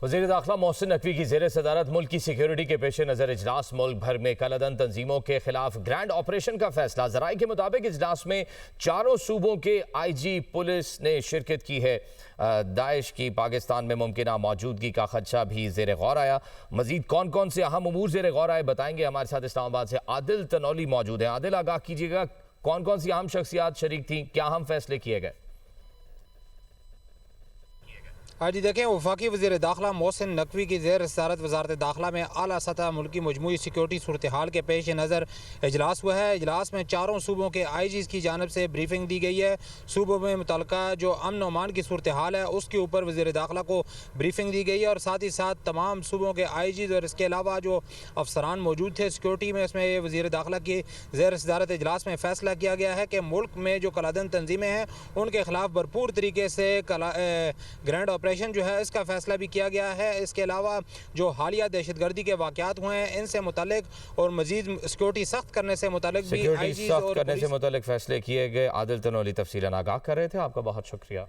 वज़ीर दाखिला मोहसिन नकवी की ज़ेर सदारत मुल्क की सिक्योरिटी के पेश नज़र इजलास। मुल्क भर में कलअदन तंजीमों के खिलाफ ग्रैंड ऑपरेशन का फैसला। ज़राए के मुताबिक इजलास में चारों सूबों के IG पुलिस ने शिरकत की है। दाइश की पाकिस्तान में मुमकिन मौजूदगी का खदशा भी ज़ेर गौर आया। मजीद कौन कौन से अहम उमूर ज़ेर गौर आए बताएंगे। हमारे साथ इस्लामाबाद से आदिल तनौली मौजूद हैं। आदिल, आगाह कीजिएगा, कौन कौन सी अहम शख्सियात शरीक थी, क्या अहम फैसले किए गए? हाँ जी, देखें, वफाकी वज़ीर दाखिला मोहसिन नकवी की ज़ेर सदारत वज़ारत दाखिला में आला सतह मुल्की मजमूई सिक्योरिटी सूरत हाल के पेश नज़र इजलास हुआ है। इजलास में चारों सूबों के IGs की जानब से ब्रीफिंग दी गई है। सूबों में मुतल्लिका जो अमन व अमान की सूरत हाल है उसके ऊपर वज़ीर दाखिला को ब्रीफिंग दी गई है और साथ ही साथ तमाम सूबों के IGs और इसके अलावा जो अफसरान मौजूद थे सिक्योरिटी में, इसमें वज़ीर दाखिला की ज़ेर सदारत इजलास में फ़ैसला किया गया है कि मुल्क में जो कलादन तंजीमें हैं उनके खिलाफ भरपूर तरीके से ग्रैंड ऑपरेशन जो है इसका फैसला भी किया गया है। इसके अलावा जो हालिया दहशतगर्दी के वाक़यात हुए हैं इनसे मुतालिक और मजीद सिक्योरिटी सख्त करने से मुतालिक भी सख्त करने से मुतालिक फैसले किए गए। आदिल तनौली तफसीलन आगाह कर रहे थे। आपका बहुत शुक्रिया।